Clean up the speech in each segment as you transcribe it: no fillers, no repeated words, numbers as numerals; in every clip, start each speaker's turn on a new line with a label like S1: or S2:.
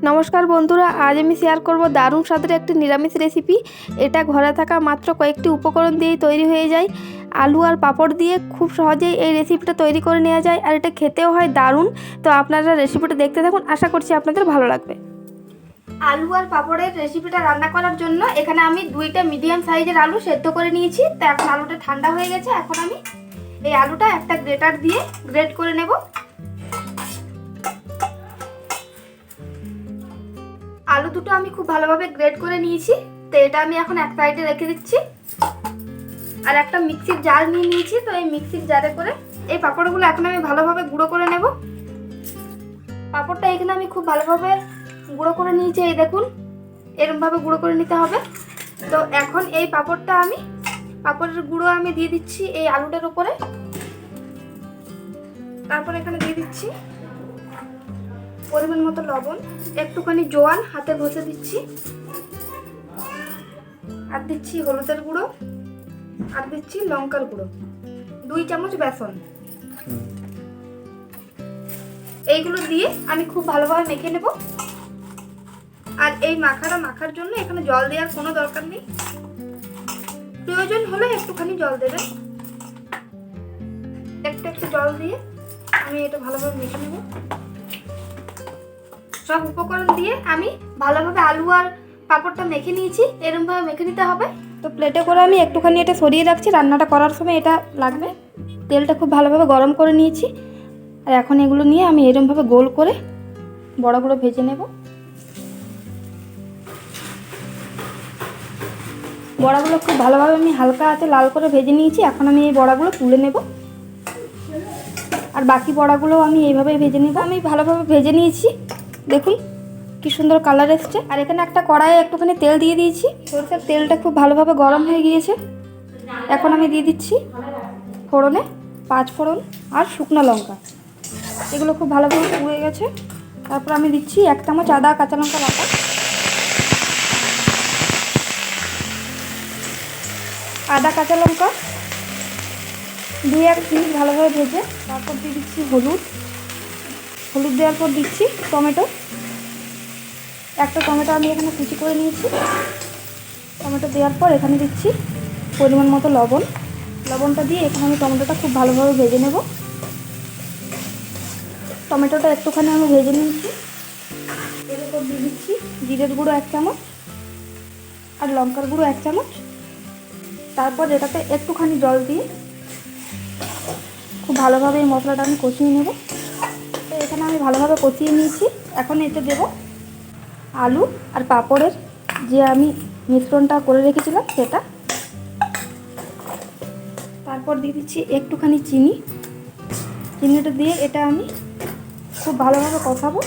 S1: নমস্কার বন্ধুরা, আজ আমি শেয়ার করব দারুণ স্বাদের একটি নিরামিষ রেসিপি। এটা ঘরে থাকা মাত্র কয়েকটি উপকরণ দিয়েই তৈরি হয়ে যায়। আলু আর পাঁপড় দিয়ে খুব সহজেই এই রেসিপিটা তৈরি করে নেওয়া যায়, আর এটা খেতেও হয় দারুণ। তো আপনারা রেসিপিটা দেখতে থাকুন, আশা করছি আপনাদের ভালো লাগবে। আলু আর পাঁপড়ের রেসিপিটা রান্না করার জন্য এখানে আমি 2টা মিডিয়াম সাইজের আলু সেদ্ধ করে নিয়েছি। তো এখন আলুটা ঠান্ডা হয়ে গেছে, এখন আমি এই আলুটা একটা গ্রেটার দিয়ে গ্রেট করে নেব। আলু দুটো আমি খুব ভালোভাবে গ্রেট করে নিয়েছি। তো এটা আমি এখন এক সাইডে রেখে দিচ্ছি। আর একটা মিক্সির জার নিয়ে নিয়েছি। তো এই মিক্সির জারে করে এই পাঁপড়গুলো এখন আমি ভালোভাবে গুঁড়ো করে নেব। পাঁপড়টা এখানে আমি খুব ভালোভাবে গুঁড়ো করে নিয়েছি। এই দেখুন, এরকমভাবে গুঁড়ো করে নিতে হবে। তো এখন এই পাঁপড়ের গুঁড়ো আমি দিয়ে দিচ্ছি এই আলুটার উপরে। তারপর এখানে দিয়ে দিচ্ছি পরিমাণ মতো লবণ, একটুখানি জোয়ান হাতে ঘষে দিচ্ছি, আর দিচ্ছি হলুদের গুঁড়ো, আর দিচ্ছি লঙ্কার গুঁড়ো, 2 চামচ বেসন। এইগুলো দিয়ে আমি খুব ভালোভাবে মেখে নেব। আর এই মাখার জন্য এখানে জল দেওয়ার কোনো দরকার নেই, প্রয়োজন হলে একটুখানি জল দেবেন। একটু জল দিয়ে আমি এটা ভালোভাবে মেখে নেব। সব উপকরণ দিয়ে আমি ভালোভাবে আলু আর পাঁপড়টা মেখে নিয়েছি। এরকমভাবে মেখে নিতে হবে। তো প্লেটে করে আমি একটুখানি এটা সরিয়ে রাখছি, রান্নাটা করার সময় এটা লাগবে। তেলটা খুব ভালোভাবে গরম করে নিয়েছি। আর এখন এগুলো নিয়ে আমি এরকমভাবে গোল করে বড়াগুলো ভেজে নেব। বড়াগুলো খুব ভালোভাবে আমি হালকা আঁচে লাল করে ভেজে নিয়েছি। এখন আমি এই বড়াগুলো তুলে নেব। আর বাকি বড়াগুলো আমি এইভাবেই ভেজে নেব। আমি ভালোভাবে ভেজে নিয়েছি, দেখুন কি সুন্দর কালার এসছে। আর এখানে একটা কড়াইয়ে একটুখানি তেল দিয়ে দিয়েছি। সরষের তেলটা খুব ভালোভাবে গরম হয়ে গিয়েছে। এখন আমি দিয়ে দিচ্ছি ফোড়নে 5 ফোড়ন আর শুকনো লঙ্কা। এগুলো খুব ভালোভাবে পুড়ে গেছে। তারপর আমি দিচ্ছি 1 চামচ আদা কাঁচা লঙ্কা বাটা, আদা কাঁচা লঙ্কা 2-1 মিনিট ভালোভাবে ভেজে তারপর দিয়ে দিচ্ছি হলুদ দেওয়ার পর দিচ্ছি টমেটো। একটা টমেটো আমি এখানে কুচি করে নিয়েছি। টমেটো দেওয়ার পর এখানে দিচ্ছি পরিমাণ মতো লবণটা দিয়ে এখানে আমি টমেটোটা খুব ভালোভাবে ভেজে নেব। টমেটোটা একটুখানি আমি ভেজে নিয়েছি। এর উপর দিয়ে দিচ্ছি জিরের গুঁড়ো 1 চামচ আর লঙ্কার গুঁড়ো 1 চামচ। তারপর এটাতে একটুখানি জল দিয়ে খুব ভালোভাবে এই মশলাটা আমি কষিয়ে নেব। তো এখানে আমি ভালোভাবে কষিয়ে নিয়েছি। এখন এতে দেব আলু আর পাঁপড়ের যে আমি মিশ্রণটা করে রেখেছিলাম সেটা। তারপর দিয়ে দিচ্ছি একটুখানি চিনিটা দিয়ে এটা আমি খুব ভালোভাবে কষাবো।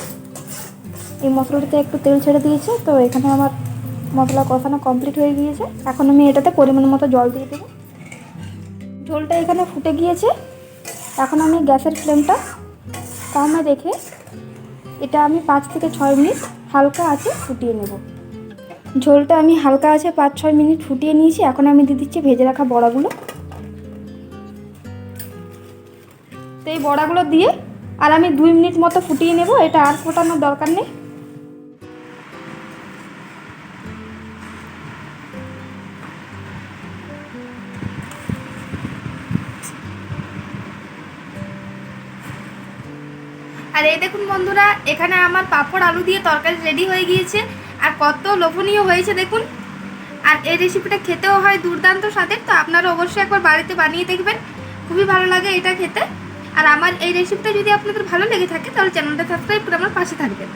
S1: এই মশলাটাতে একটু তেল ছেড়ে দিয়েছে। তো এখানে আমার মশলা কষানো কমপ্লিট হয়ে গিয়েছে। এখন আমি এটাতে পরিমাণ মতো জল দিয়ে দেবো। ঝোলটা এখানে ফুটে গিয়েছে। এখন আমি গ্যাসের ফ্লেমটা কমে রেখে এটা আমি 5 থেকে 6 মিনিট হালকা আঁচে ফুটিয়ে নেব। ঝোলটা আমি হালকা আঁচে 5-6 মিনিট ফুটিয়ে নিয়েছি। এখন আমি দিয়ে দিচ্ছি ভেজে রাখা বড়াগুলো। তো এই বড়াগুলো দিয়ে আর আমি 2 মিনিট মতো ফুটিয়ে নেব। এটা আর ফোটানোর দরকার নেই। আর এই দেখুন বন্ধুরা, এখানে আমার পাঁপড় আলু দিয়ে তরকারি রেডি হয়ে গিয়েছে। আর কত লোভনীয় হয়েছে দেখুন। আর এই রেসিপিটা খেতেও হয় দুর্দান্ত স্বাদের। তো আপনারা অবশ্যই একবার বাড়িতে বানিয়ে দেখবেন, খুবই ভালো লাগে এটা খেতে। আর আমার এই রেসিপিটা যদি আপনাদের ভালো লেগে থাকে তাহলে চ্যানেলটা সাবস্ক্রাইব করে আমার পাশে থাকবেন।